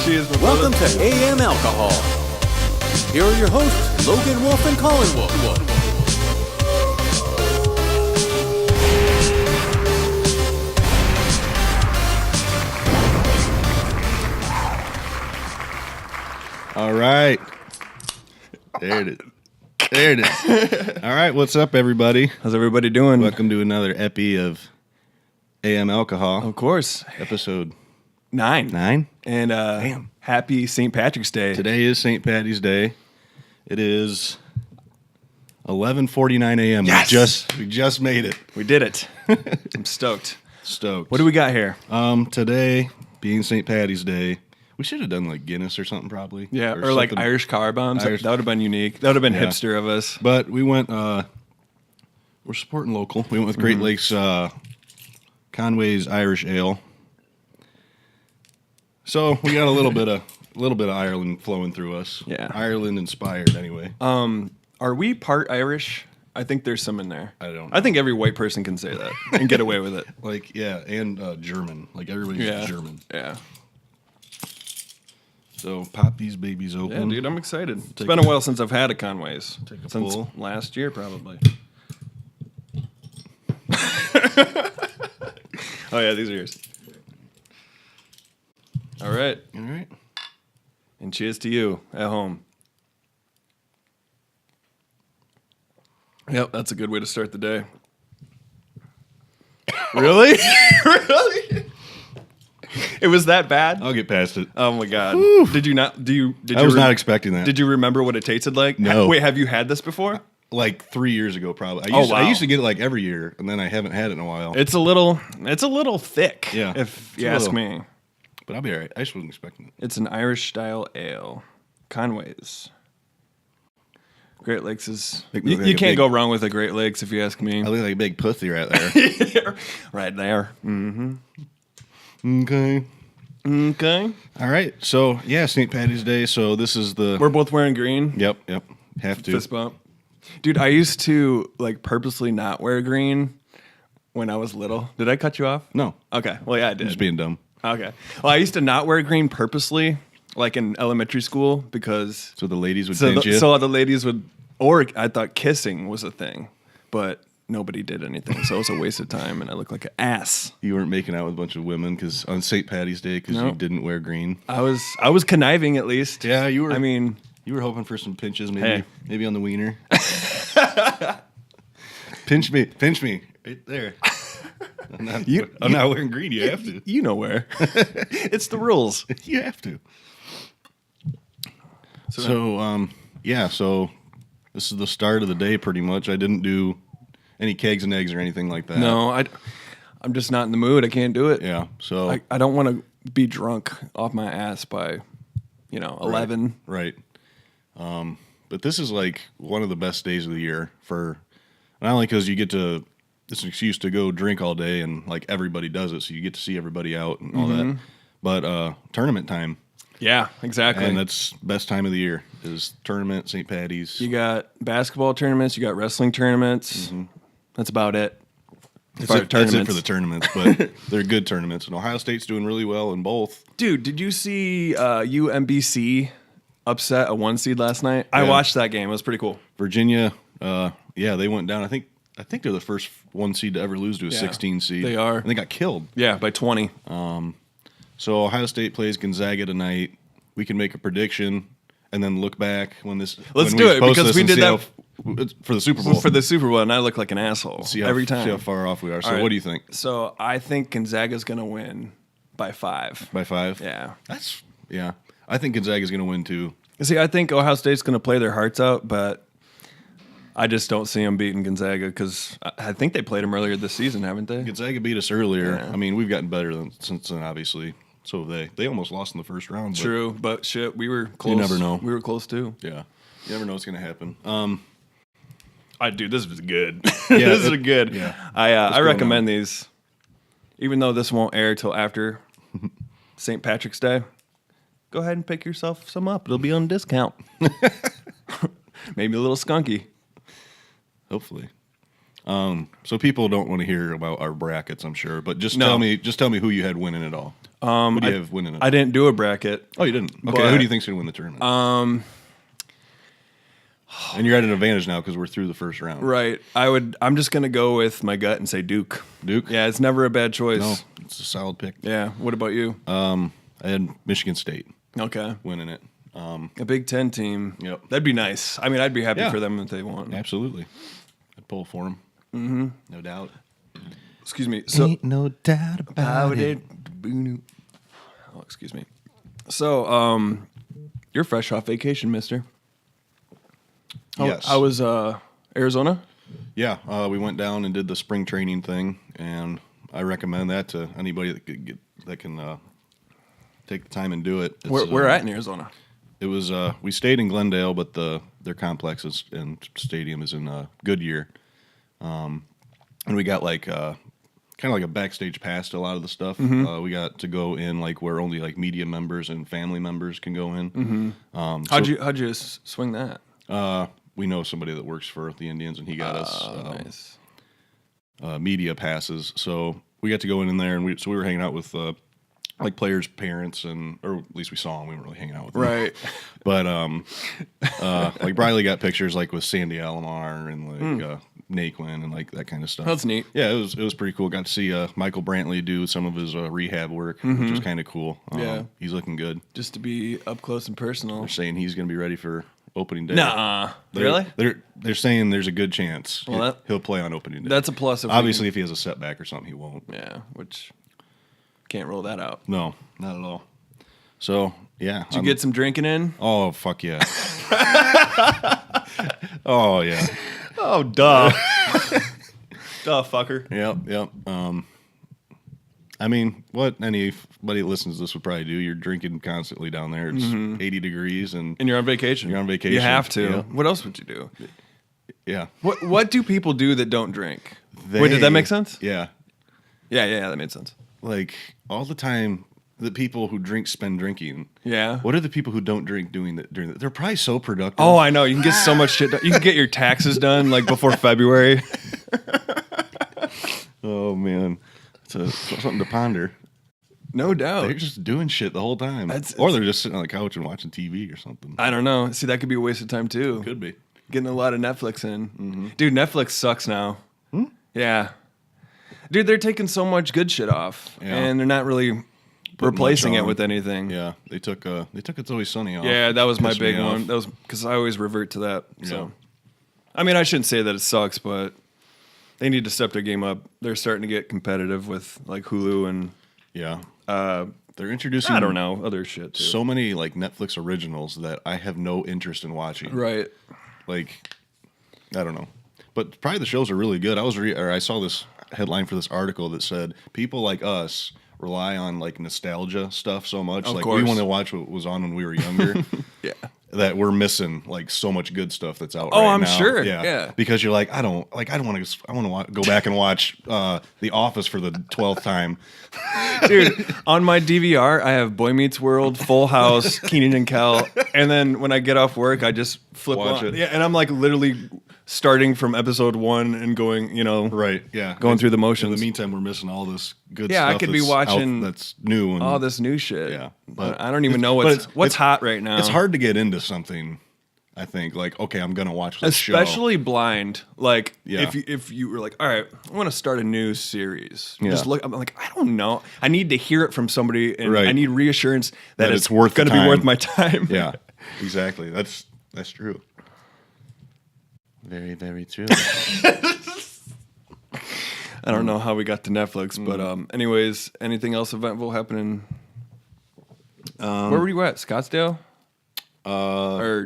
Cheers, my Welcome to AM Alcohol. Here are your hosts, Logan Wolf and Colin Wolf. All right. There it is. There it is. All right, what's up, everybody? How's everybody doing? Welcome to another epi of AM Alcohol. Of course. Episode 9. And Damn. Happy St. Patrick's Day. Today is St. Patty's Day. It is 11:49 a.m. Yes! We just made it. We did it. I'm stoked. Stoked. What do we got here? Today, being St. Patty's Day, we should have done like Guinness or something probably. Yeah, or like something. Irish car bombs. Irish- That would have been unique. That would have been Yeah. hipster of us. But we went, we're supporting local. We went with Great Lakes Conway's Irish Ale. So we got a little bit of Ireland flowing through us. Yeah. Ireland inspired anyway. Are we part Irish? I think there's some in there. I don't know. I think every white person can say that and get away with it. Like, yeah, and German. Like everybody's Yeah. German. Yeah. So pop these babies Yeah, open. dude, I'm excited. It's Take been a- a while since I've had a Conway's. Take a Since pull. last year, probably. Oh, yeah, these are yours. All right. All right. And cheers to you at home. Yep, that's a good way to start the day. Really? Really? It was that bad? I'll get past it. Oh my god. Whew. Did you not I was not expecting that. Did you remember what it tasted like? No. Wait, have you had this before? Like 3 years ago, probably. Oh, wow. I used to get it like every year, and then I haven't had it in a while. It's a little thick, Yeah, if it's you a ask little. me. But I'll be all right. I just wasn't expecting it. It's an Irish style ale. Conway's. Great Lakes is Big- you like a can't big- go wrong with a Great Lakes if you ask me. I look like a big pussy right there. Right there. Okay. Okay. All right. So, yeah, St. Patty's Day. So this is the... We're both wearing green. Yep. Have to. Fist bump. Dude, I used to like purposely not wear green when I was little. Did I cut you off? No. Okay. Well, yeah, I did. Just being dumb. Okay. Well, I used to not wear green purposely, like in elementary school, because So the ladies would pinch you. so the ladies would, or I thought kissing was a thing, but nobody did anything, so it was a waste of time, and I looked like an ass. You weren't making out with a bunch of women because on St. Patty's Day because No. you didn't wear green. I was conniving at least. Yeah, you were. I mean, you were hoping for some pinches, maybe Hey. maybe on the wiener. Pinch me, right there. I'm not wearing green. You have to. you know where. It's the rules. You have to. So, yeah. So this is the start of the day, pretty much. I didn't do any kegs and eggs or anything like that. No, I'm just not in the mood. I can't do it. Yeah. So I don't want to be drunk off my ass by, 11. Right. But this is like one of the best days of the year for not only because you get to it's an excuse to go drink all day and like everybody does it, so you get to see everybody out and all that. But tournament time, Yeah, exactly. and that's best time of the year is tournament, St. Patty's. You got basketball tournaments, you got wrestling tournaments. That's about it. That's it for the tournaments, but they're good tournaments. And Ohio State's doing really well in both. Dude, did you see UMBC upset a 1 seed last night? I Yeah. watched that game. It was pretty cool. Virginia, they went down. I think they're the first 1 seed to ever lose to a 16 seed. They are. And they got killed. Yeah, by 20. So Ohio State plays Gonzaga tonight. We can make a prediction and then look back when Let's when do it, post because this we and did see that how- for the Super Bowl. For the Super Bowl, and I look like an asshole see how, every time. See how far off we are. So All right. what do you think? So I think Gonzaga's going to win by 5. By 5? Yeah. I think Gonzaga's going to win too. See, I think Ohio State's going to play their hearts out, but I just don't see them beating Gonzaga because I think they played them earlier this season, haven't they? Gonzaga beat us earlier. Yeah. I mean, we've gotten better since then, obviously. So have they. They almost lost in the first round. But True, but shit, we were close. never know. We were close too. Yeah. You never know what's going to happen. Dude, this is good. Yeah, this is good. yeah. I going recommend these, even though this won't air till after St. Patrick's Day. Go ahead and pick yourself some up. It'll be on discount. Maybe a little skunky. Hopefully. So people don't want to hear about our brackets, I'm sure. But just No. tell me who you had winning it all. Who do you have winning it? I didn't do a bracket. Oh, you didn't. Okay, but- who do you think's gonna win the tournament? And you're at an advantage now because we're through the first round. Right. I'm just gonna go with my gut and say Duke. Duke. Yeah, it's never a bad choice. No, it's a solid pick. Yeah. What about you? I had Michigan State Okay. winning it. A Big Ten team. Yep. That'd be nice. I mean, I'd be happy Yeah. for them if they won. Absolutely. I'd pull for them. Mm-hmm. No doubt. Excuse me. So Ain't no doubt about it. Oh, excuse me. So, you're fresh off vacation, mister. Yes. I was Arizona. Yeah, we went down and did the spring training thing, and I recommend that to anybody that can take the time and do it. It's, Where at in Arizona? It was we stayed in Glendale, but their complex and stadium is in Goodyear, and we got like kind of like a backstage pass to a lot of the stuff. We got to go in like where only like media members and family members can go in. How'd you swing that? We know somebody that works for the Indians, and he got us Nice. media passes. So we got to go in there, and we were hanging out with like players' parents, or at least we saw them. We weren't really hanging out with them. Right. But like Briley got pictures like with Sandy Alomar and like Naquin and like that kind of stuff. That's neat. Yeah, it was pretty cool. Got to see Michael Brantley do some of his rehab work, which is kind of cool. Yeah. He's looking good. Just to be up close and personal. They're saying he's going to be ready for opening day. Nah. Really? They're saying there's a good chance Well, he'll play on opening day. That's a plus. If Obviously, if he has a setback or something, he won't. Yeah, which can't rule that out. No, not at all. So yeah, Did you get some drinking in? Oh fuck yeah! Oh yeah. Oh, duh. Duh, fucker. Yep. I mean, what anybody that listens to this would probably do. You're drinking constantly down there. It's 80 degrees, and And you're on vacation. You're on vacation. You have to. Yeah. What else would you do? yeah. What do people do that don't drink? Wait, did that make sense? Yeah. Yeah, that made sense. Like all the time, the people who drink spend drinking. Yeah. What are the people who don't drink doing that during that? They're probably so productive. Oh, I know. You can get so much shit done. You can get your taxes done like before February. Oh man, it's something to ponder. No doubt. They're just doing shit the whole time, That's- or they're just sitting on the couch and watching TV or something. I don't know. See, that could be a waste of time too. Could be. Getting a lot of Netflix in. Dude, Netflix sucks now. Yeah. Dude, they're taking so much good shit off. Yeah. And they're not really replacing much it on. with anything. Yeah, they took It's Always Sunny off. Yeah, that was my Pissed me big one. off. That was because I always revert to that. So, Yeah. I mean, I shouldn't say that it sucks, but they need to step their game up. They're starting to get competitive with like Hulu and Yeah. They're introducing I don't know other shit too. so many like Netflix originals that I have no interest in watching. Right. Like, I don't know, but probably the shows are really good. I saw this headline for this article that said people like us rely on like nostalgia stuff so much. Of Like course. we want to watch what was on when we were younger. Yeah. That we're missing like so much good stuff that's out. Oh, right I'm now. sure. Yeah. Yeah. Because you're like, I want to go back and watch The Office for the 12th time. Dude, on my DVR, I have Boy Meets World, Full House, Keenan and Kel, and then when I get off work, I just flip Watch on. it. Yeah, and I'm like literally starting from episode 1 and going, Right. Yeah. Going through the motions. In the meantime, we're missing all this good Yeah, stuff. I could be that's out watching that's new and all this new shit. Yeah, but I don't even know but what's it's hot right now. It's hard to get into something. I think like, okay, I'm gonna watch this show. Especially blind. Like Yeah. if you were like, all right, I want to start a new series. Yeah. Just look. I'm like, I don't know. I need to hear it from somebody, and Right. I need reassurance that, That it's it's worth the going to be time. worth my time. Yeah, exactly. That's true. Very, very true. I don't know how we got to Netflix, but anyways, anything else eventful happening? Where were you at? Scottsdale?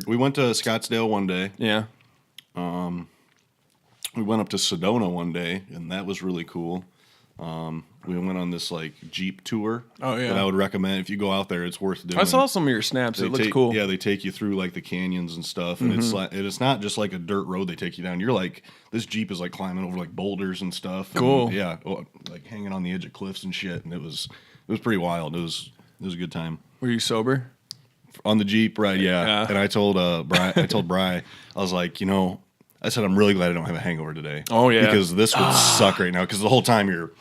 We went to Scottsdale one day. Yeah. We went up to Sedona one day, and that was really cool. We went on this like Jeep tour. Oh, yeah. That I would recommend if you go out there. It's worth doing. I saw some of your snaps. They It looks take- cool. Yeah, they take you through like the canyons and stuff, and it's not just like a dirt road they take you down. You're like this Jeep is like climbing over like boulders and stuff. and, Cool. yeah, like hanging on the edge of cliffs and shit, and it was pretty wild. It was a good time Were you sober? on the Jeep ride. Yeah, Yeah. and I told Bri, I was like, I said, I'm really glad I don't have a hangover today. Oh, yeah. Because this would suck right now. Because the whole time you're,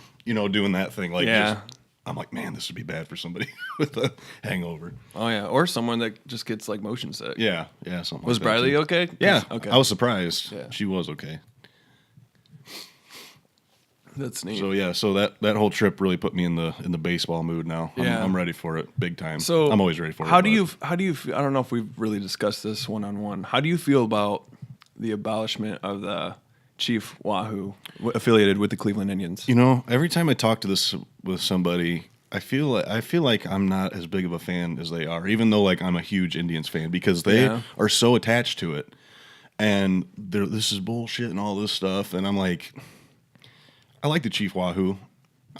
doing that thing. Like, Yeah. I'm like, man, this would be bad for somebody with a hangover. Oh yeah, or someone that just gets like motion sick. Yeah, something Was like that, Briley too. okay? Yeah, Okay. I was surprised. Yeah. She was okay. That's neat. So that whole trip really put me in the baseball mood now. Yeah. I'm ready for it, big time. So I'm always ready for it. How do you feel, I don't know if we've really discussed this one-on-one. How do you feel about the abolishment of the Chief Wahoo affiliated with the Cleveland Indians? Every time I talk to this with somebody, I feel like I'm not as big of a fan as they are, even though like I'm a huge Indians fan because they are so attached to it, and this is bullshit and all this stuff, and I'm like, I like the Chief Wahoo.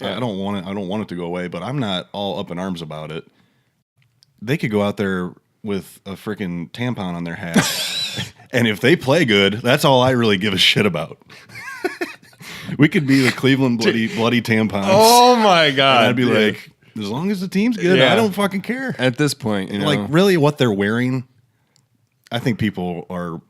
Yeah. I don't want it to go away, but I'm not all up in arms about it. They could go out there with a freaking tampon on their hat, and if they play good, that's all I really give a shit about. We could be the Cleveland bloody tampons. Oh my god! And I'd be like, as long as the team's good, Yeah. I don't fucking care. At this point, Like, really, what they're wearing, I think people are.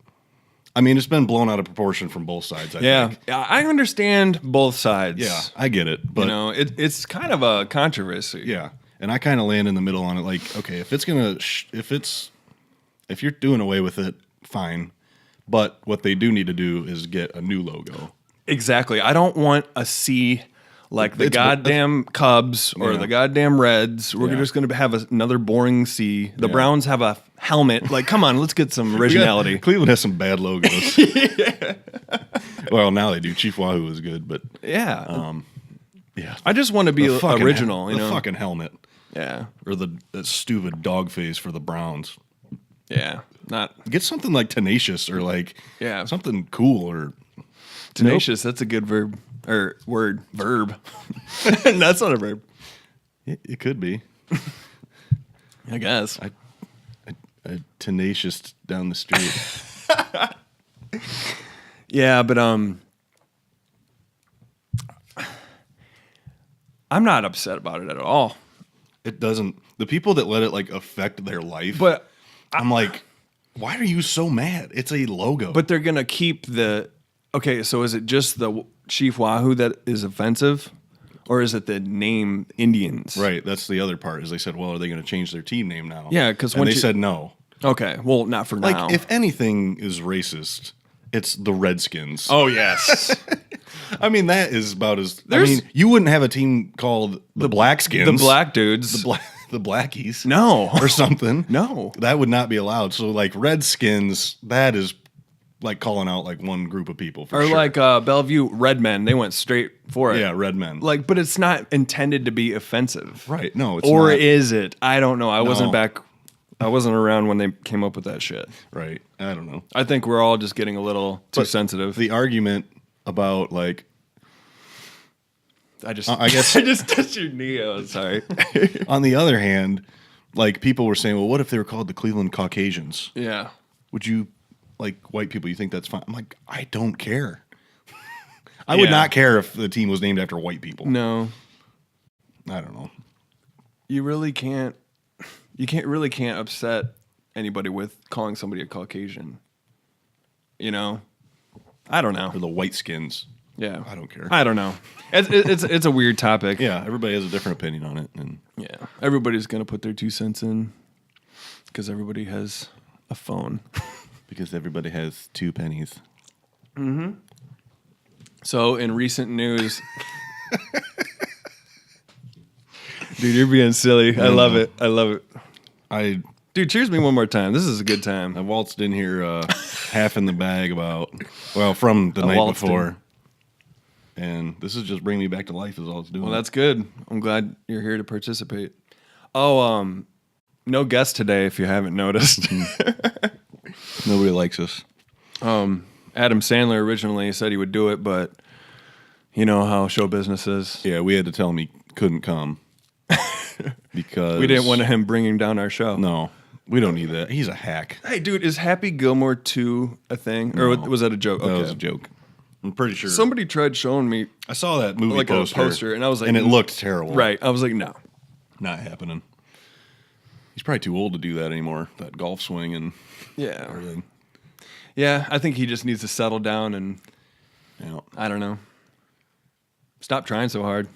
I mean, it's been blown out of proportion from both sides. I think. I understand both sides. Yeah, I get it, but it's kind of a controversy. yeah, and I kind of land in the middle on it. Like, okay, if you're doing away with it, fine. But what they do need to do is get a new logo. Exactly. I don't want a C like the goddamn Cubs or the goddamn Reds. We're just going to have another boring C. The Browns have a helmet. Like, come on, let's get some originality. Cleveland has some bad logos. Well, now they do. Chief Wahoo is good, but Yeah. yeah, I just want to be the fucking original, the fucking helmet, Yeah. or that stupid dog face for the Browns. Yeah. Not Get something like tenacious or like Yeah. something cool or tenacious. That's a good verb. Or word. Verb. That's not a verb. It could be. I guess. A tenacious down the street. Yeah, but I'm not upset about it at all. It doesn't. The people that let it like affect their life. But I'm like, why are you so mad? It's a logo. But they're gonna keep the. Okay, so is it just the Chief Wahoo that is offensive, or is it the name Indians? right. That's the other part. Is they said, well, are they going to change their team name now? Yeah, 'cause and once they you- said no. Okay, well, not for Like, now. if anything is racist, it's the Redskins. Oh yes, I mean, that is about as. There's- I mean, you wouldn't have a team called the Blackskins, the black dudes. the Blackies, No, or something. no. That would not be allowed. So, like Redskins, that is like calling out like one group of people for Or sure. like Bellevue Red Men, they went straight for it. yeah, red men. Like, but it's not intended to be offensive, right? No, it's Or not. is it? I don't know. I wasn't No. back. I wasn't around when they came up with that shit. Right. I don't know. I think we're all just getting a little too But sensitive. The argument about like I I guess- I just touched your knee. Oh, sorry. on the other hand, like people were saying, well, what if they were called the Cleveland Caucasians? Yeah. Would you, like white people, you think that's fine? I'm like, I don't care. I would Yeah. not care if the team was named after white people. No, I don't know. you really can't. You can't upset anybody with calling somebody a Caucasian. You know, I don't know. Or the white skins. Yeah, I don't care. I don't know. It's a weird topic. Yeah, everybody has a different opinion on it. And Yeah. Everybody's gonna put their 2 cents in because everybody has a phone. because everybody has 2 pennies. So in recent news, dude, you're being silly. I love it. I love it. I Dude, cheers me one more time. This is a good time. waltzed in here half in the bag from the I night waltzed before. And this is just bringing me back to life is all it's doing. Well, that's good. I'm glad you're here to participate. Oh, no guest today if you haven't noticed. Nobody likes us. Adam Sandler originally said he would do it, but you know how show business is. Yeah, we had to tell him he couldn't come. Because We didn't want him bringing down our show. No, we don't need that. He's a hack. Hey, dude, is Happy Gilmore 2 a thing? Or was that a joke? That was a joke. I'm pretty sure. Somebody tried showing me I saw that movie like poster, a poster, and I was like, and it looked terrible. right. I was like, no. Not happening. He's probably too old to do that anymore. That golf swing and Yeah. everything. Yeah, I think he just needs to settle down and Yeah. I don't know. Stop trying so hard.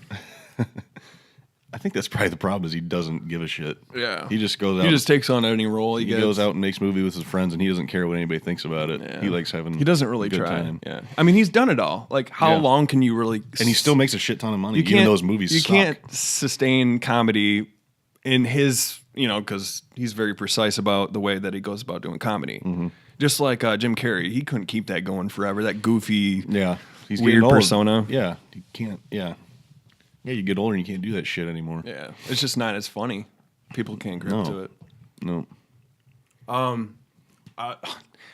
I think that's probably the problem is he doesn't give a shit. Yeah. He just goes out. He just takes on any role he gets. goes out and makes movie with his friends, and he doesn't care what anybody thinks about it. Yeah. He likes having. He doesn't really a good try. time. Yeah. I mean, he's done it all. Like, how Yeah. long can you really? And he still makes a shit ton of money. You Even can't. those movies. You suck. can't sustain comedy in his. Because he's very precise about the way that he goes about doing comedy. Mm-hmm. Just like Jim Carrey, he couldn't keep that going forever. That goofy. Yeah. He's Weird getting old. persona. Yeah. You can't. Yeah. Yeah. You get older and you can't do that shit anymore. Yeah, it's just not as funny. People can't grip No. to it. No.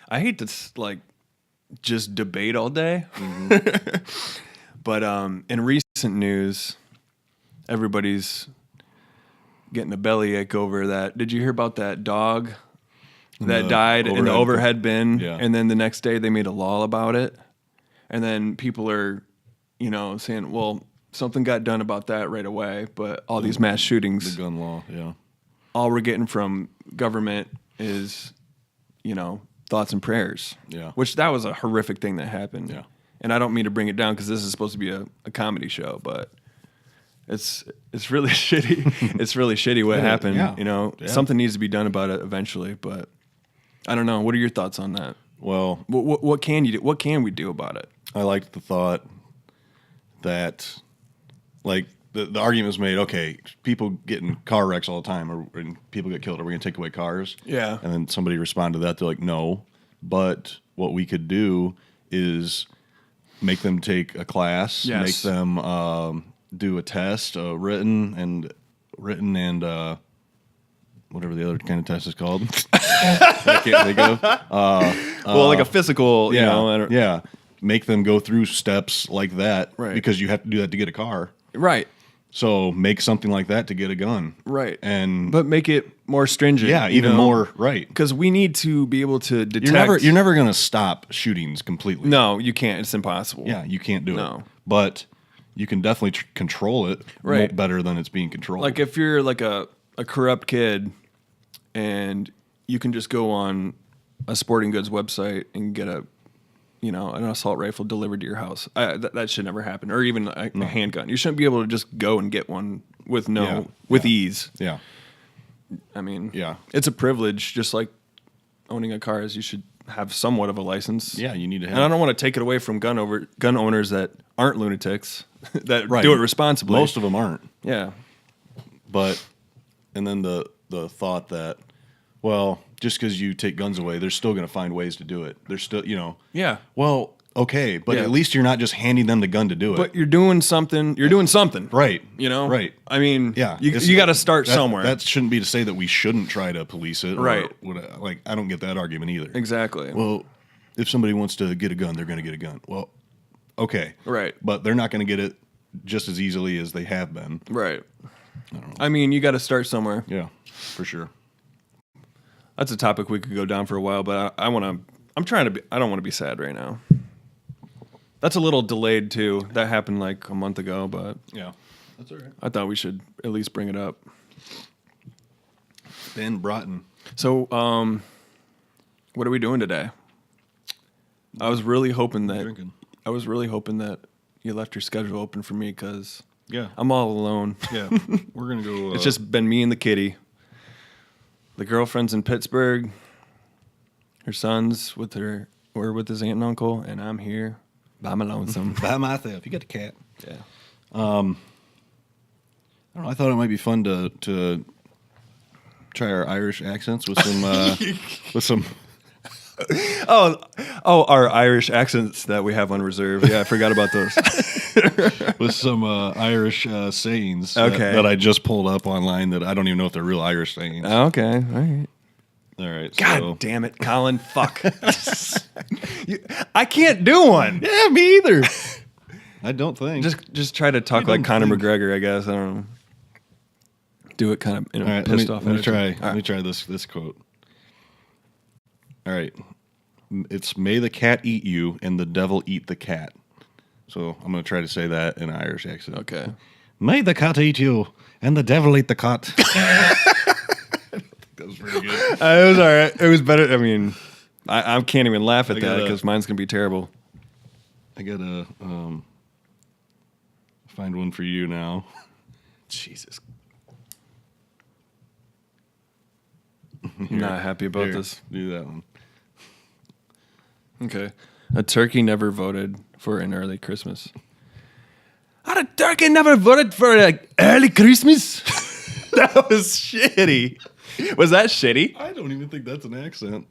I hate to just debate all day, but in recent news, everybody's getting a bellyache over that. Did you hear about that dog that died in the overhead bin? Yeah. And then the next day they made a law about it, and then people are, saying, well, something got done about that right away, but all these mass shootings, The gun law. Yeah. all we're getting from government is, thoughts and prayers. Yeah. Which that was a horrific thing that happened. Yeah. And I don't mean to bring it down because this is supposed to be a comedy show, but it's really shitty. It's really shitty what happened. Yeah. Yeah. Something needs to be done about it eventually. But I don't know. What are your thoughts on that? Well, What can you do? What can we do about it? I liked the thought that, like, the argument was made, okay, people get in car wrecks all the time, and people get killed. Are we going to take away cars? Yeah. And then somebody responded to that. They're like, no. But what we could do is make them take a class, Yes. make them do a test, written and whatever the other kind of test is called. I can't think of. Well, like a physical, Yeah. Make them go through steps like that, Right. because you have to do that to get a car. Right. So make something like that to get a gun. Right. And But make it more stringent. yeah, even more, right. Because we need to be able to detect. You're never going to stop shootings completely. No, you can't. It's impossible. Yeah, you can't do No. it. But you can definitely control it Right. better than it's being controlled. Like if you're like a corrupt kid and you can just go on a sporting goods website and get an assault rifle delivered to your house. That should never happen. Or even a handgun. You shouldn't be able to just go and get one with ease. Yeah. I mean, Yeah. it's a privilege, just like owning a car is. You should have somewhat of a license. Yeah, you need to have. And I don't want to take it away from gun owners that aren't lunatics that Right. do it responsibly. Most of them aren't. Yeah. But, and then the thought that, well, just because you take guns away, they're still going to find ways to do it. They're still, Yeah. well, okay, but Yeah. at least you're not just handing them the gun to do it. But you're doing something. You're doing something. Right. Right. I mean, Yeah. you got to start somewhere. That shouldn't be to say that we shouldn't try to police it. Or Right. I don't get that argument either. Exactly. Well, if somebody wants to get a gun, they're going to get a gun. Well, okay. Right. But they're not going to get it just as easily as they have been. Right. I mean, you got to start somewhere. Yeah, for sure. That's a topic we could go down for a while, but I want to. I'm trying to be. I don't want to be sad right now. That's a little delayed too. That happened like a month ago, but Yeah. That's all right. I thought we should at least bring it up. Ben Broughton. So, what are we doing today? I was really hoping that Drinking. you left your schedule open for me because Yeah. I'm all alone. Yeah. We're going to go. It's just been me and the kitty. The girlfriend's in Pittsburgh. Her son's with his aunt and uncle, and I'm here by my lonesome. by myself. You got the cat. Yeah. I don't know. I thought it might be fun to try our Irish accents with some with some. Oh, our Irish accents that we have on reserve. Yeah, I forgot about those. with some Irish sayings Okay. that I just pulled up online that I don't even know if they're real Irish sayings. Okay, all right. All right. God so. damn it, Colin. Fuck. I can't do one. Yeah, me either. I don't think. Just try to talk You like don't Conor think- McGregor, I guess. I don't know. Do it kind of in a All right, pissed off let me attitude. try. All Let me right. try this quote. All right. It's may the cat eat you and the devil eat the cat. So I'm going to try to say that in an Irish accent. Okay. May the cat eat you and the devil eat the cat. That was pretty good. It was all right. It was better. I mean, I can't even laugh at I that gotta- because mine's gonna be terrible. I gotta find one for you now. Jesus. Not happy about Here, this. Do that one. Okay. A turkey never voted for an early Christmas. A turkey never voted for an early Christmas? That was shitty. Was that shitty? I don't even think that's an accent.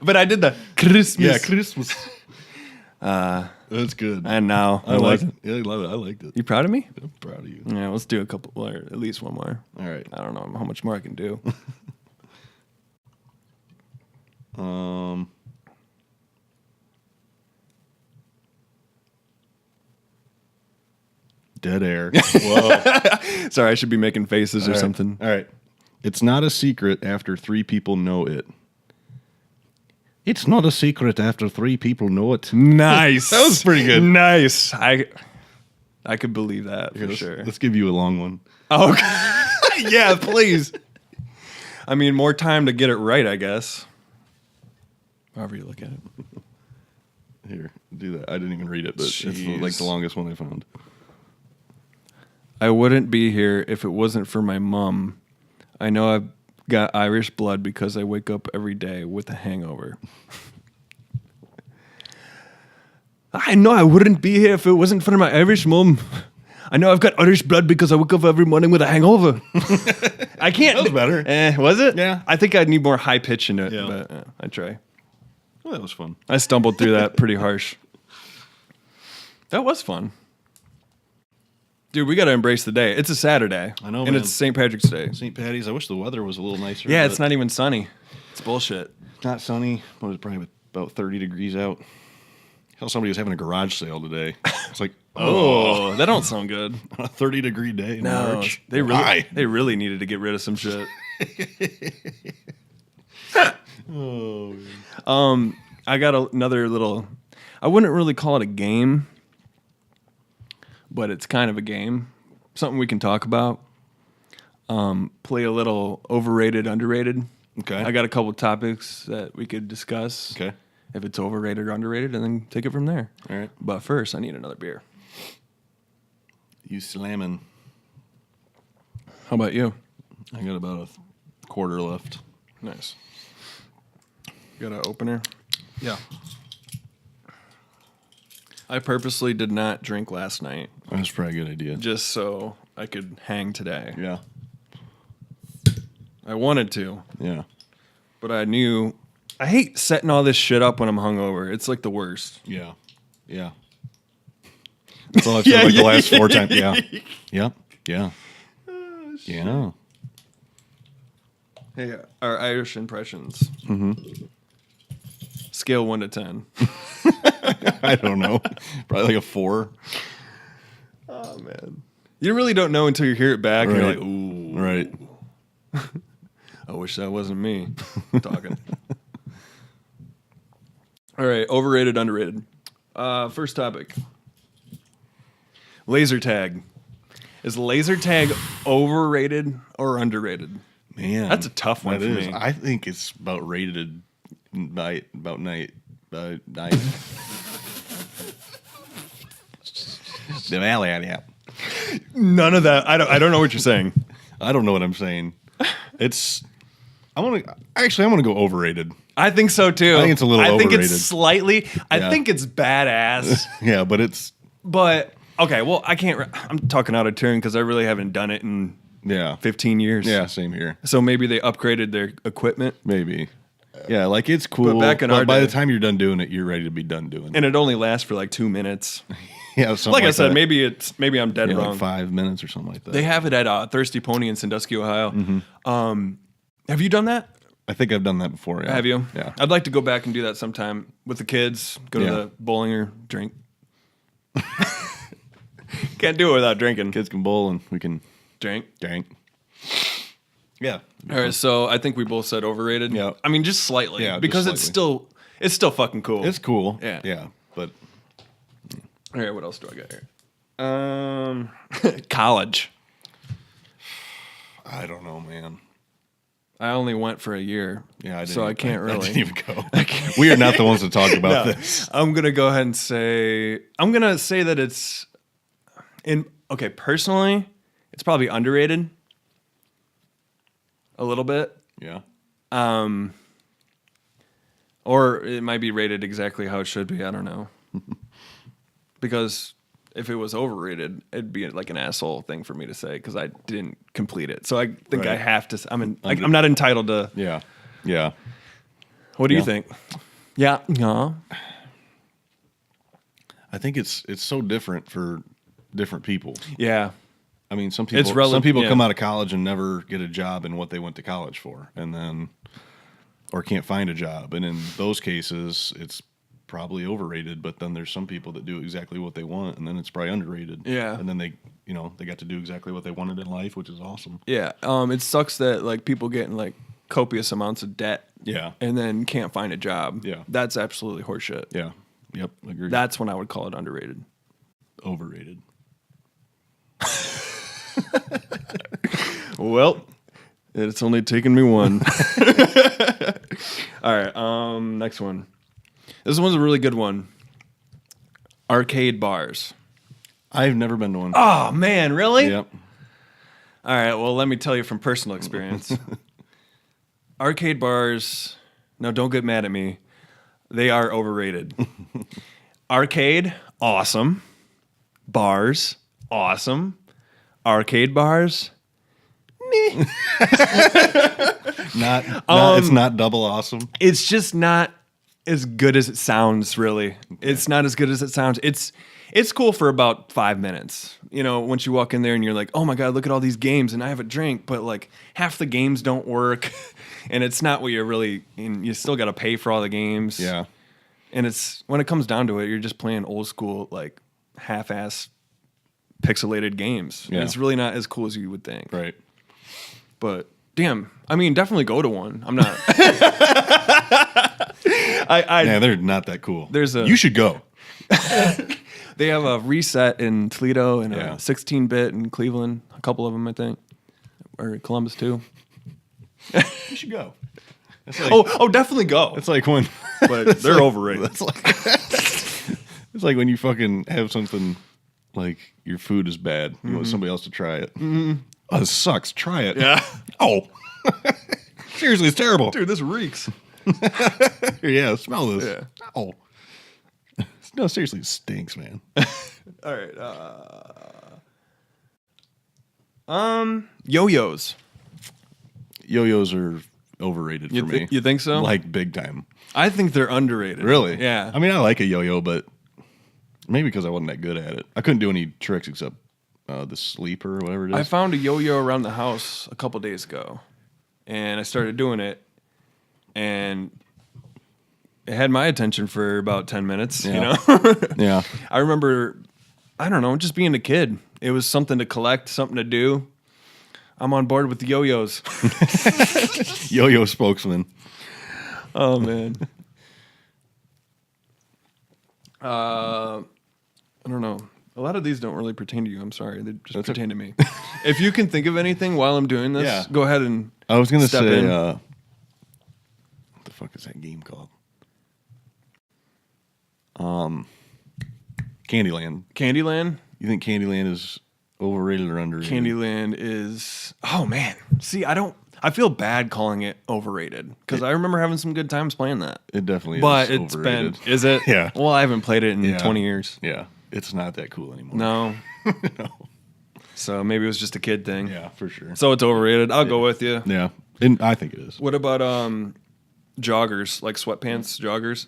But I did the Christmas. Yeah, Christmas. That's good. And now I like it. Yeah, I love it. I liked it. You proud of me? I'm proud of you. Yeah, let's do a couple, or at least one more. All right. I don't know how much more I can do. Dead air. Whoa. Sorry, I should be making faces or All right. something. All right. It's not a secret after 3 people know it. It's not a secret after 3 people know it. Nice. That was pretty good. Nice. I could believe that for Let's- sure. Let's give you a long one. Oh, yeah, please. I mean, more time to get it right, I guess. However you look at it. Here, do that. I didn't even read it, but Jeez. it's like the longest one I found. I wouldn't be here if it wasn't for my mom. I know I've got Irish blood because I wake up every day with a hangover. I know I wouldn't be here if it wasn't for my Irish mom. I know I've got Irish blood because I wake up every morning with a hangover. I can't. That was better. Was it? Yeah. I think I'd need more high pitch in it, Yeah. but I'd try. Well, that was fun. I stumbled through that pretty harsh. That was fun. Dude, we got to embrace the day. It's a Saturday. I know, And man. it's St. Patrick's Day. St. Patty's. I wish the weather was a little nicer. Yeah, but it's not even sunny. It's bullshit. not sunny. But it's probably about 30 degrees out. Hell, somebody was having a garage sale today. It's like, Oh, that don't sound good. on a 30-degree day in March. They Why? really needed to get rid of some shit. I got another little. I wouldn't really call it a game, but it's kind of a game. Something we can talk about. Play a little overrated, underrated. Okay. I got a couple topics that we could discuss. Okay. If it's overrated or underrated, and then take it from there. All right. But first, I need another beer. You slamming. How about you? I got about a quarter left. Nice. Got an opener? Yeah. I purposely did not drink last night That's probably a good idea. just so I could hang today. Yeah. I wanted to, Yeah. but I knew I hate setting all this shit up when I'm hungover. It's like the worst. Yeah. Yeah. That's all I've said like the last 4 times. Yeah. Yep. Yeah. Yeah. Hey, our Irish impressions. Mm-hmm. Scale 1 to 10. I don't know. Probably like a 4. Oh man, you really don't know until you hear it back, and you're Right. like, ooh. Right. I wish that wasn't me talking. All right, overrated, underrated. First topic. Laser tag. Is laser tag overrated or underrated? Man. That's a tough one that for is. me. I think it's about rated night. None of that. I don't know what you're saying. I don't know what I'm saying. I'm gonna go overrated. I think so too. I think it's a little I think overrated. it's slightly. I Yeah. think it's badass. Yeah, but it's But okay, well, I can't. I'm talking out of turn because I really haven't done it in yeah. 15 years. Yeah, same here. So maybe they upgraded their equipment, Maybe. Yeah, like it's cool. But back in our by day- the time you're done doing it, you're ready to be done doing it. and it only lasts for like 2 minutes. Yeah, something Like I said, that. maybe I'm dead Yeah, wrong. like 5 minutes or something like that. They have it at Thirsty Pony in Sandusky, Ohio. Mm-hmm. Have you done that? I think I've done that before. Yeah. Have you? Yeah. I'd like to go back and do that sometime with the kids. Go to Yeah. the bowling or drink. Can't do it without drinking. Kids can bowl and we can Drink. drink. Yeah. All right, so I think we both said overrated. Yeah. I mean, just slightly. Yeah, just because slightly. it's still fucking cool. It's cool. Yeah. Yeah. But All right, what else do I got here? College. I don't know, man. I only went for a year. Yeah, I can't really. I didn't even go. We are not the ones to talk about this. I'm gonna go ahead and say that it's personally, it's probably underrated a little bit. Yeah. Or it might be rated exactly how it should be. I don't know. Because if it was overrated, it'd be like an asshole thing for me to say because I didn't complete it. So I think I have to. I'm not entitled to. Yeah. Yeah. What do you think? Yeah. No. I think it's so different for different people. Yeah. I mean, some people come out of college and never get a job in what they went to college for, and then or can't find a job. And in those cases, it's probably overrated. But then there's some people that do exactly what they want, and then it's probably underrated. Yeah. And then they got to do exactly what they wanted in life, which is awesome. Yeah. It sucks that like people get in like copious amounts of debt. Yeah. And then can't find a job. Yeah. That's absolutely horseshit. Yeah. Yep. Agreed. That's when I would call it underrated. Overrated. Well, it's only taken me one. All right. Next one. This one's a really good one. Arcade bars. I've never been to one. Oh man, really? Yep. All right. Well, let me tell you from personal experience. Arcade bars. No, don't get mad at me. They are overrated. Arcade, awesome. Bars, awesome. Arcade bars, meh. It's not double awesome. It's just not as good as it sounds, really. Okay. It's not as good as it sounds. It's cool for about 5 minutes. You know, once you walk in there and you're like, oh my God, look at all these games and I have a drink, but like half the games don't work and it's not what you're really, and you still got to pay for all the games. Yeah. And when it comes down to it, you're just playing old school, like half-ass pixelated games. Yeah. And it's really not as cool as you would think. Right. But damn, I mean, definitely go to one. I'm not. Yeah, they're not that cool. You should go. They have a Reset in Toledo and a 16-bit in Cleveland. A couple of them, I think, or Columbus too. You should go. Like, definitely go. It's like when, but they're overrated. It's like when you fucking have something like your food is bad. You want somebody else to try it. Mm-hmm. Oh, this sucks. Try it. Yeah. Oh. Seriously, it's terrible. Dude, this reeks. Yeah, smell this. Yeah. Oh. No, seriously, it stinks, man. All right. Yo-yos. Yo-yos are overrated for me. You think so? Like big time. I think they're underrated. Really? Yeah. I mean, I like a yo-yo, but maybe because I wasn't that good at it. I couldn't do any tricks except the sleeper or whatever it is. I found a yo-yo around the house a couple days ago, and I started doing it, and it had my attention for about 10 minutes, you know? Yeah. I remember, I don't know, just being a kid. It was something to collect, something to do. I'm on board with the yo-yos. Yo-yo spokesman. Oh, man. I don't know. A lot of these don't really pertain to you. I'm sorry. They just pertain to me. If you can think of anything while I'm doing this, go ahead and I was going to say, in. what the fuck is that game called? Candyland. Candyland? You think Candyland is overrated or underrated? Candyland is... Oh, man. See, I feel bad calling it overrated because I remember having some good times playing that. It definitely but is it's overrated. Been... Is it? Yeah. Well, I haven't played it in 20 years. Yeah. It's not that cool anymore. No. No. So maybe it was just a kid thing. Yeah, for sure. So it's overrated. I'll go with you. Yeah. And I think it is. What about joggers, like sweatpants joggers?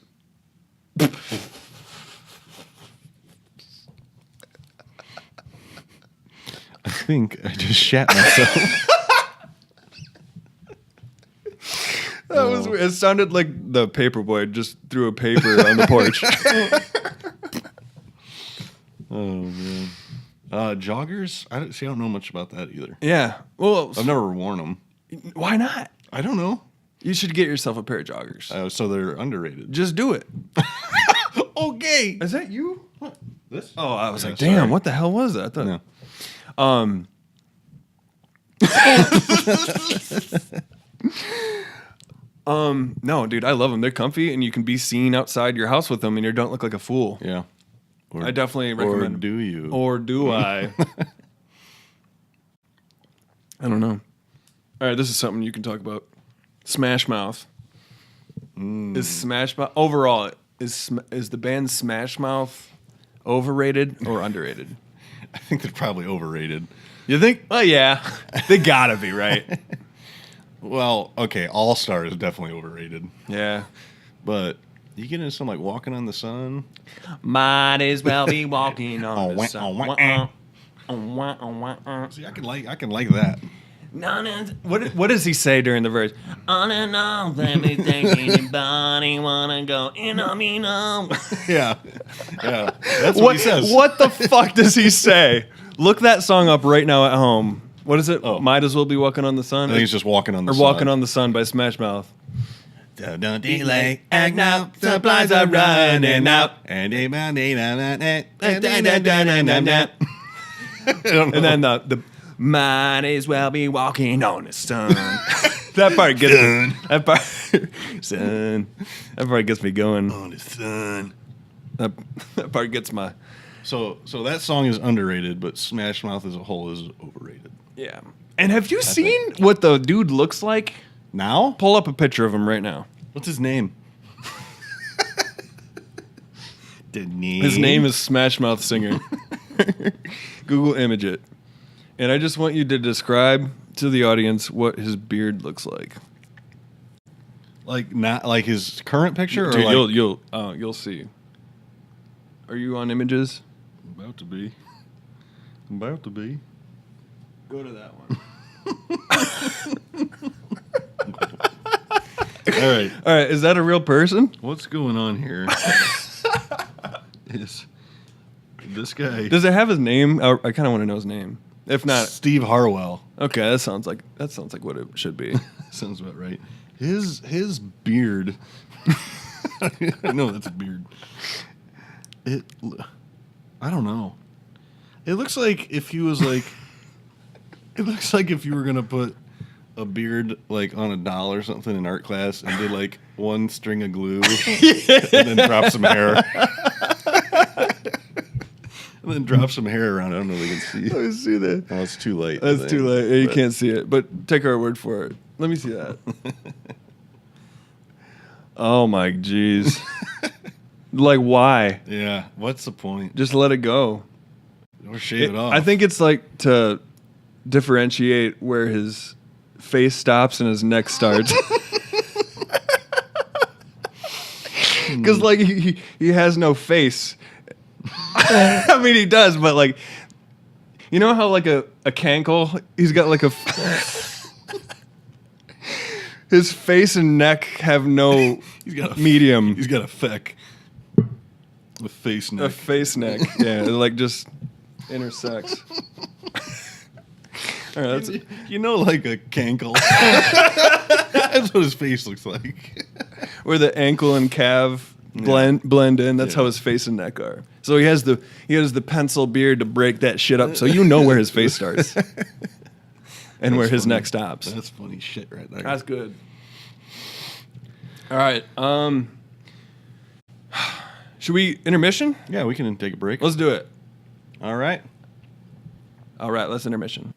I think I just shat myself. That was weird. It sounded like the paper boy just threw a paper on the porch. Oh, man. Joggers? I don't know much about that either. Yeah. Well, I've never worn them. Why not? I don't know. You should get yourself a pair of joggers. So they're underrated. Just do it. Okay. Is that you? What? This? Oh, I was like, sorry. damn, what the hell was that? I thought, No, dude, I love them. They're comfy, and you can be seen outside your house with them, and you don't look like a fool. Yeah. Or, I definitely recommend. Or do you? Or do I? I don't know. All right, this is something you can talk about. Smash Mouth. Is Smash Mouth overall? Is the band Smash Mouth overrated or underrated? I think they're probably overrated. You think? Oh yeah, they gotta be, right? Well, okay, All Star is definitely overrated. Yeah. But you get into something like Walking on the Sun. Might as well be walking on the sun. See, I can like that. What does he say during the verse? On and on, let me think anybody wanna go in on me no. Yeah. That's what he says. What the fuck does he say? Look that song up right now at home. What is it? Oh. Might as well be walking on the sun. I think it's just Walking on the Sun. Or Walking on the Sun by Smash Mouth. Don't delay, act now, supplies are running out. And then the might as well be walking on the sun. That part gets me. That part gets me going. on the sun. That part gets my. So that song is underrated, but Smash Mouth as a whole is overrated. Yeah. And have you seen what the dude looks like? Now? Pull up a picture of him right now. What's his name? His name is Smash Mouth Singer. Google image it. And I just want you to describe to the audience what his beard looks like. Like not like his current picture, or Dude, like you'll see. Are you on images? about to be. Go to that one. All right. All right, is that a real person? What's going on here? Is this guy Does it have his name? I kind of want to know his name. If not, Steve Harwell? okay, that sounds like what it should be. Sounds about right. His beard. I know that's a beard. I don't know. It looks like if he was like. It looks like if you were gonna put a beard like on a doll or something in art class and did like one string of glue and then drop some hair. And then drop some hair around it. I don't know if they can see. Let me see that. Oh, it's too late. That's too late. Yeah, you can't see it, but take our word for it. Let me see that. Oh my jeez. Like why? Yeah. What's the point? Just let it go. Or shave it off. I think it's like to differentiate where his face stops and his neck starts. Because like he has no face. I mean he does, but like you know how like a cankle, he's got like a his face and neck have no he's got a medium. He's got a feck. A face neck. A face neck. Yeah, it like just intersects. All right, that's You know, like a cankle. That's what his face looks like. where the ankle and calf blend in. That's how his face and neck are. So he has the pencil beard to break that shit up. So you know where his face starts and where his funny. neck stops. That's funny shit right there. That's good. All right. Should we intermission? Yeah, we can take a break. Let's do it. All right. All right. Let's intermission.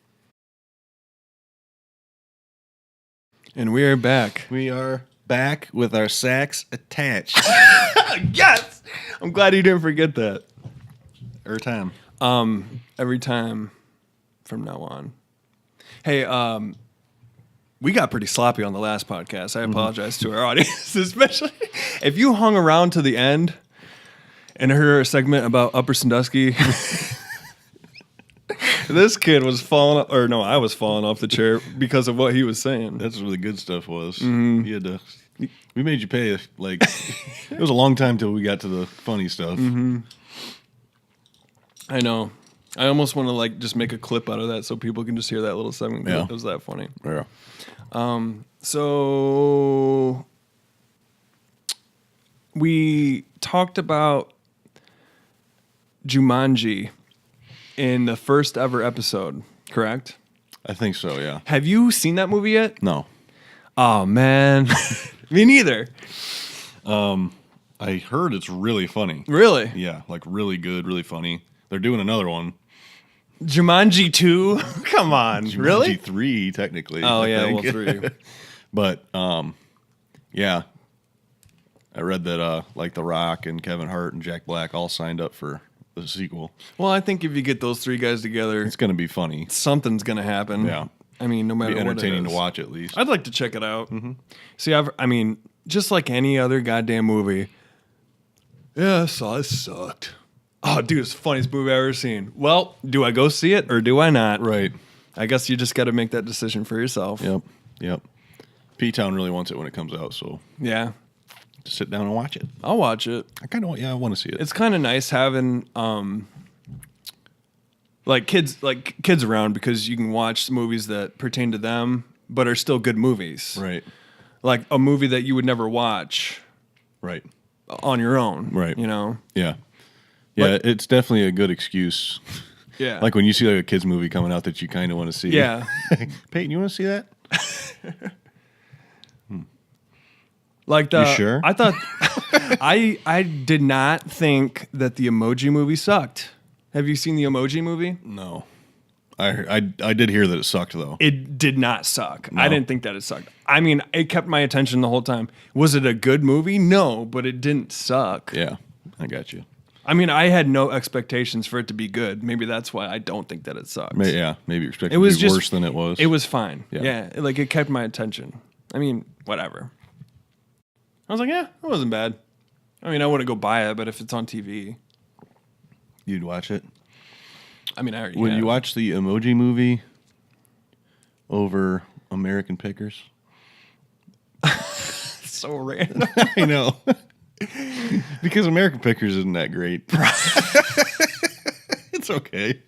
And we are back. We are back with our sacks attached. Yes. I'm glad you didn't forget that. Every time. Every time from now on. Hey, we got pretty sloppy on the last podcast. I apologize to our audience, especially if you hung around to the end and heard a segment about Upper Sandusky. This kid was falling, I was falling off the chair because of what he was saying. That's where the good stuff was. He had to. We made you pay. Like it was a long time till we got to the funny stuff. I know. I almost want to like just make a clip out of that so people can just hear that little segment. Yeah. It was that funny. Yeah. So we talked about Jumanji in the first ever episode, correct? I think so. Yeah. Have you seen that movie yet? No. Oh man, me neither. I heard it's really funny. Really? Yeah, like really good, really funny. They're doing another one. Jumanji 2? Come on, Jumanji really? 3, technically. Oh I yeah, think. well 3. But yeah, I read that like The Rock and Kevin Hart and Jack Black all signed up for the sequel. Well, I think if you get those 3 guys together, It's going to be funny. something's gonna happen. Yeah. I mean, no matter Be what it entertaining to is. watch at least. I'd like to check it out. Mm-hmm. See, I mean, just like any other goddamn movie. Yeah, I saw it. Sucked. Oh, dude, it's the funniest movie I've ever seen. Well, do I go see it or do I not? Right. I guess you just got to make that decision for yourself. Yep. P-Town really wants it when it comes out, so Yeah, just sit down and watch it. I'll watch it. I want to see it. It's kind of nice having like kids around because you can watch movies that pertain to them but are still good movies. Right. Like a movie that you would never watch Right. on your own. Right. You know? Yeah. Yeah, But- it's definitely a good excuse. Yeah. Like when you see like a kids movie coming out that you kind of want to see. Yeah. Peyton, you want to see that? Like You sure? I thought I did not think that the Emoji movie sucked. Have you seen the Emoji movie? No. I did hear that it sucked though. It did not suck. No. I didn't think that it sucked. I mean, it kept my attention the whole time. Was it a good movie? No, but it didn't suck. Yeah, I got you. I mean, I had no expectations for it to be good. Maybe that's why I don't think that it sucks. Maybe you're expecting It was it to be just worse than it was. It was fine. Yeah. Yeah, like it kept my attention. I mean, whatever. I was like, yeah, it wasn't bad. I mean, I wouldn't go buy it, but if it's on TV, You'd watch it. I mean, I already Would have. you watch the Emoji movie over American Pickers? So random. I know. Because American Pickers isn't that great. It's okay.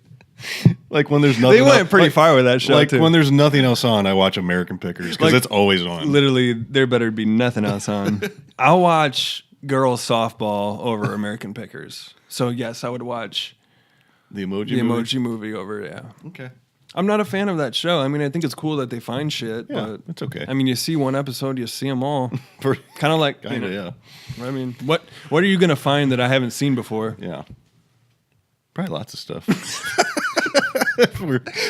Like when there's nothing They went else, pretty like, far with that show, Like too. when there's nothing else on, I watch American Pickers because Like, it's always on. Literally, there better be nothing else on. I'll watch girls softball over American Pickers. So yes, I would watch The Emoji the movie? Emoji movie over. Yeah, Okay. I'm not a fan of that show. I mean, I think it's cool that they find shit. Yeah, but it's okay. I mean, you see one episode, you see them all. For- Kind of like, Kinda, you know, yeah. I mean, what are you gonna find that I haven't seen before? Yeah. Probably lots of stuff.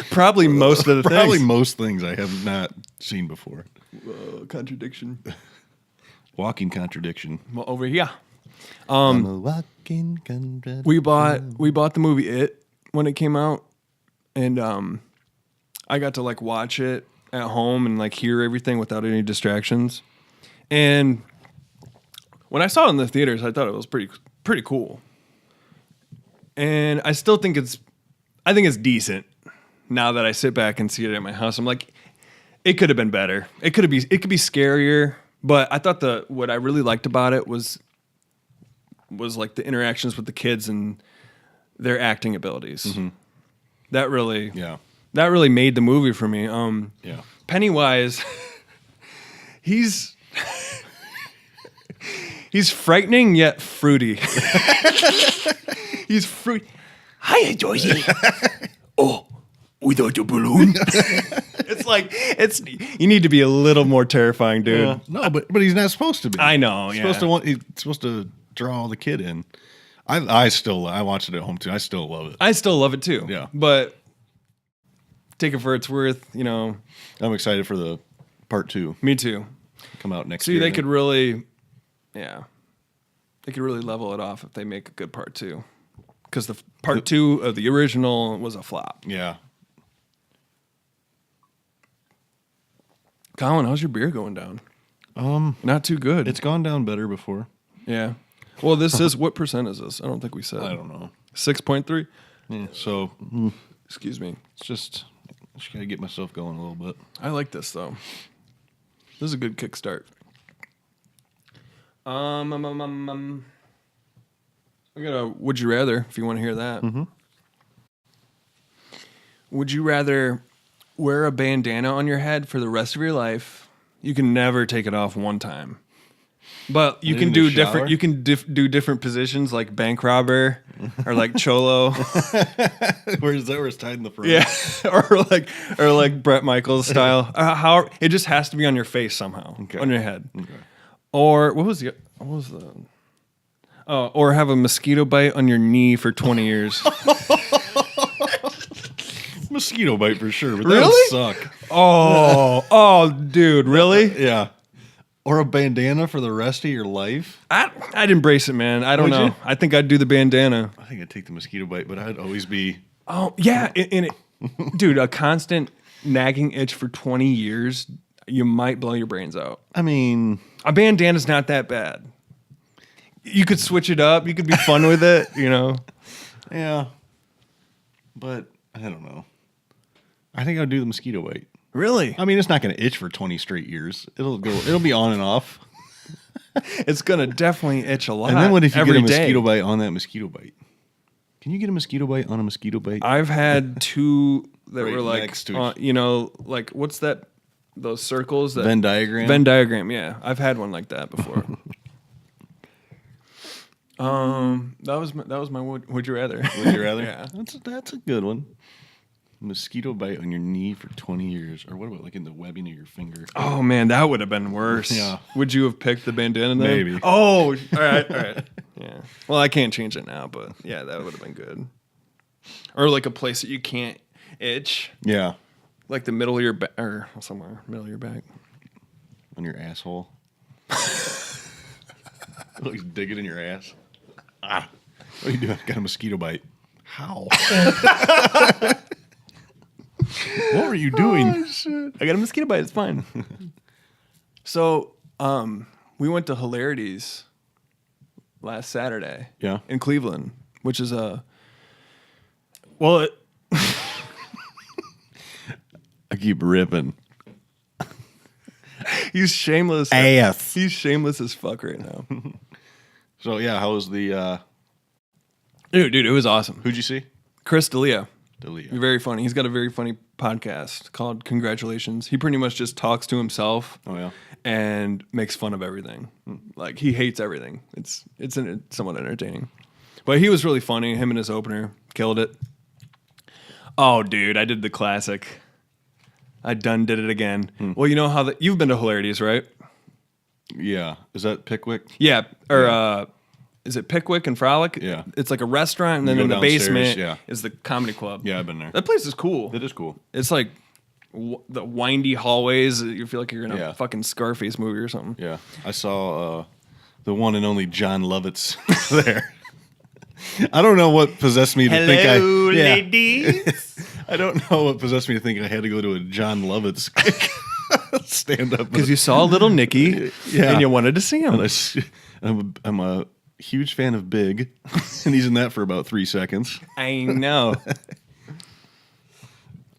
Probably most of the Probably things. most things I have not seen before. Contradiction. Walking contradiction. Well, over here. I'm a walking contradiction. We bought the movie It when it came out, and I got to like watch it at home and like hear everything without any distractions. And when I saw it in the theaters, I thought it was pretty cool. And I still think it's decent. Now that I sit back and see it at my house, I'm like, it could have been better. It could be scarier. But I thought what I really liked about it was like the interactions with the kids and their acting abilities. Mm-hmm. That really made the movie for me. Yeah. Pennywise, he's frightening yet fruity. He's fruity. Hi, Georgie. Oh, without your balloon. You need to be a little more terrifying, dude. Yeah. No, but he's not supposed to be. I know. He's Yeah. he's supposed to draw the kid in. I watched it at home too. I still love it. I still love it too. Yeah. But take it for its worth, you know. I'm excited for the part 2. Me too. Come out next See, year. they could really, they could really level it off if they make a good part 2. Because the part 2 of the original was a flop. Yeah. Colin, how's your beer going down? Not too good. It's gone down better before. Yeah. Well, this is, what percent is this? I don't think we said. I don't know. 6.3? Yeah. So Excuse me. it's just gotta get myself going a little bit. I like this, though. This is a good kickstart. I got a would you rather, if you want to hear that. Mm-hmm. Would you rather wear a bandana on your head for the rest of your life? You can never take it off one time. But you In can the do shower? different. You can do different positions like bank robber or like cholo. Where's tied in the front? Yeah, or like Bret Michaels style. How it just has to be on your face somehow, on your head. Okay. Or what was the? Oh, or have a mosquito bite on your knee for 20 years. Mosquito bite for sure, but that Really? would suck. Oh, dude, really? Yeah. Or a bandana for the rest of your life. I'd embrace it, man. I don't Would know. you? I think I'd do the bandana. I think I'd take the mosquito bite, but I'd always be. Oh yeah, dude, a constant nagging itch for 20 years, you might blow your brains out. I mean, A bandana's not that bad. You could switch it up. You could be fun with it, you know. yeah. But I don't know. I think I'd do the mosquito bite. Really? I mean, it's not going to itch for 20 straight years. It'll be on and off. It's gonna definitely itch a lot. And then what if you get a every day. mosquito bite on that mosquito bite? Can you get a mosquito bite on a mosquito bite? I've had two that Right were like, next to each- you know, like what's that? Those circles. That, Venn diagram? Venn diagram. Yeah, I've had one like that before. That was my would you rather? Would you rather? Yeah. That's a good one. Mosquito bite on your knee for 20 years. Or what about like in the webbing of your finger? Oh man, that would have been worse. Yeah. Would you have picked the bandana then? Maybe. Oh, all right. Yeah. Well, I can't change it now, but yeah, that would have been good. Or like a place that you can't itch, Yeah. like the middle of your back, or somewhere middle of your back. On your asshole. Like dig it in your ass. Ah. What are you doing? Got a mosquito bite. How? What were you doing? Oh, shit. I got a mosquito bite. It's fine. So, we went to Hilarities last Saturday. Yeah. In Cleveland, which is well, I keep ripping. he's shameless. Ass. He's shameless as fuck right now. So yeah, how was the Dude, it was awesome. who'd you see? Chris D'Elia. Delia. Very funny. He's got a very funny podcast called Congratulations. He pretty much just talks to himself. Oh yeah. And makes fun of everything. Like he hates everything. It's somewhat entertaining. But he was really funny. Him and his opener killed it. Oh, dude, I did the classic. I did it again. Well, you know how you've been to Hilarities, right? Yeah. Is that Pickwick? Yeah. Or is it Pickwick and Frolic? Yeah. It's like a restaurant, and then go in the downstairs, basement yeah. is the comedy club. Yeah, I've been there. That place is cool. It is cool. It's like the windy hallways. You feel like you're in a Yeah. fucking Scarface movie or something. Yeah. I saw the one and only John Lovitz there. I don't know what possessed me to think ladies. I don't know what possessed me to think I had to go to a John Lovitz stand up. Because you saw little Nicky Yeah. and you wanted to see him. I'm a huge fan of Big, and he's in that for about 3 seconds. I know.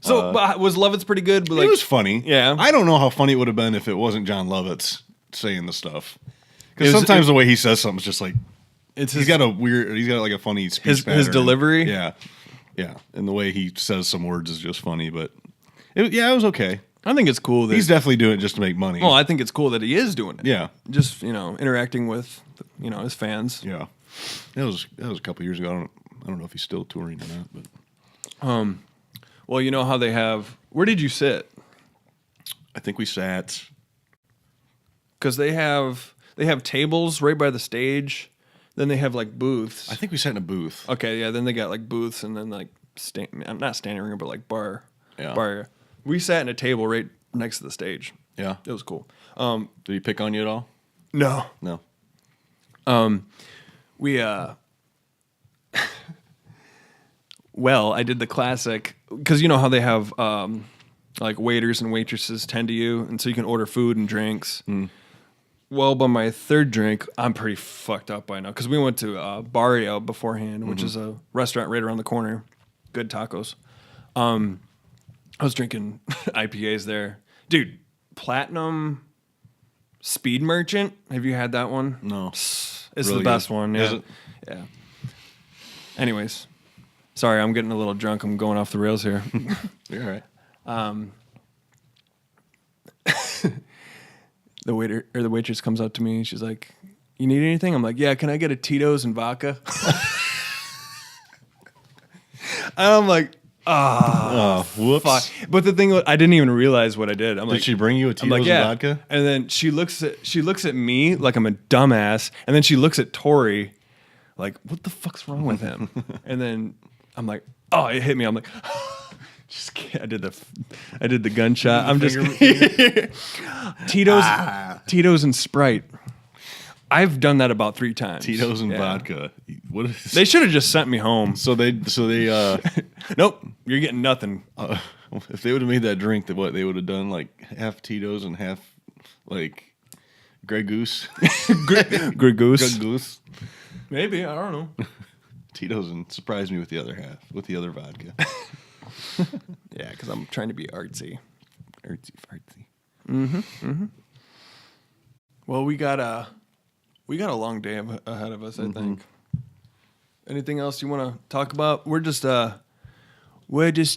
So was Lovitz pretty good? But It was funny. Yeah. I don't know how funny it would have been if it wasn't John Lovitz saying the stuff. Because It was- sometimes the way he says something is just like it's he's got like a funny speech his pattern. delivery. Yeah, yeah, and the way he says some words is just funny. But it was okay. I think it's cool that He's definitely doing it just to make money. well, I think it's cool that he is doing it. Yeah, Just, interacting with his fans. yeah. That was a couple years ago. I don't know if he's still touring or not, but Well, you know how they have where did you sit? I think we sat. Because they have tables right by the stage. Then they have like booths. I think we sat in a booth. Okay, yeah. Then they got like booths and then like not standing room, but like bar. Yeah. Bar area. We sat in a table right next to the stage. Yeah. It was cool. Did he pick on you at all? No. No. We well, I did the classic because you know how they have like waiters and waitresses tend to you, and so you can order food and drinks. Well, by my third drink, I'm pretty fucked up by now because we went to Barrio beforehand, which is a restaurant right around the corner. Good tacos. I was drinking IPAs there. Dude, Platinum Speed Merchant. Have you had that one? No. It's Really the best good. one. Is Yeah. it? Yeah. Anyways, sorry, I'm getting a little drunk. I'm going off the rails here. You're all right. the waiter or the waitress comes up to me. She's like, "You need anything?" I'm like, "Yeah, can I get a Tito's and vodka?" And I'm like, whoops. fuck. But the thing was, I didn't even realize what I did. I'm like, Did she bring you a I'm Tito's like, yeah. and vodka? And then she looks at me like I'm a dumbass, and then she looks at Tori like, what the fuck's wrong with him? And then I'm like, oh, it hit me. I'm like, just kidding. I did the gunshot. I'm just Tito's and Sprite. I've done that about 3 times. Tito's and vodka. What is? They should have just sent me home. So they Nope, you're getting nothing. if they would have made that drink, that what they would have done, like half Tito's and half like Grey Goose. Good goose. Grey Goose. Maybe, I don't know. Tito's and surprise me with the other half, with the other vodka. Yeah, because I'm trying to be artsy. Artsy fartsy. Well, we got a long day ahead of us, I think. Anything else you want to talk about? We're just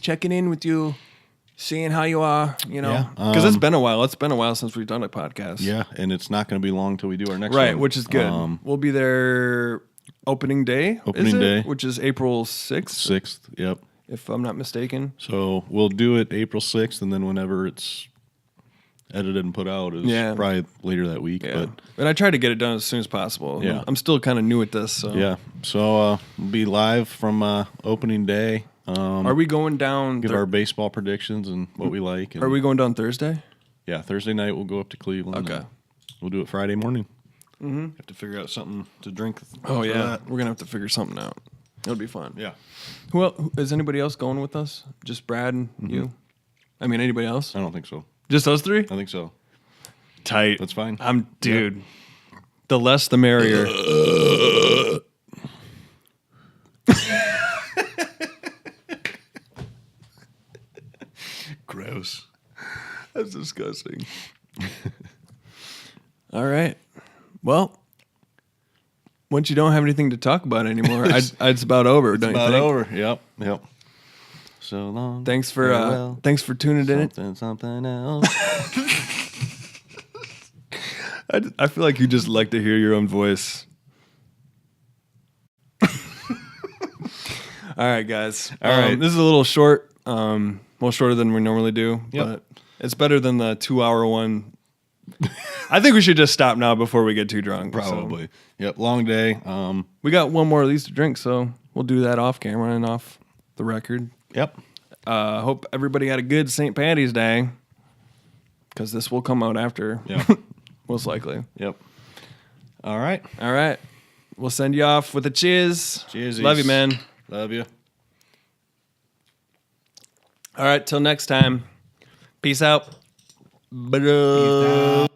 checking in with you, seeing how you are, you know, because it's been a while. It's been a while since we've done a podcast. Yeah, and it's not going to be long till we do our next one. Right, which is good. We'll be there opening day. Opening day. Which is April 6th. 6th, yep. If I'm not mistaken. So we'll do it April 6th, and then whenever it's edited and put out is probably later that week. Yeah. But I tried to get it done as soon as possible. Yeah. I'm still kind of new at this. So. Yeah. So we'll be live from opening day. Are we going down? Give our baseball predictions and what we like. And are we going down Thursday? Yeah, Thursday night we'll go up to Cleveland. Okay. We'll do it Friday morning. Have to figure out something to drink. Oh, yeah. We're going to have to figure something out. It'll be fun. Yeah. Well, is anybody else going with us? Just Brad and you? I mean, anybody else? I don't think so. Just us 3? I think so. Tight. That's fine. Dude. The less the merrier. Gross. That's disgusting. All right. Well, once you don't have anything to talk about anymore, it's about over. Don't you think? Over. Yep. So long. Thanks for tuning in. Something else. I feel like you just like to hear your own voice. All right, guys. All right. This is a little short, more shorter than we normally do, but it's better than the 2-hour one. I think we should just stop now before we get too drunk. Probably. So. Yep. Long day. We got one more of these to drink, so we'll do that off camera and off the record. Yep. Hope everybody had a good St. Patty's Day, because this will come out after. Yeah. Most likely. Yep. All right. We'll send you off with a cheers. Cheers. Love you, man. Love you. All right. Till next time. Peace out. Peace out.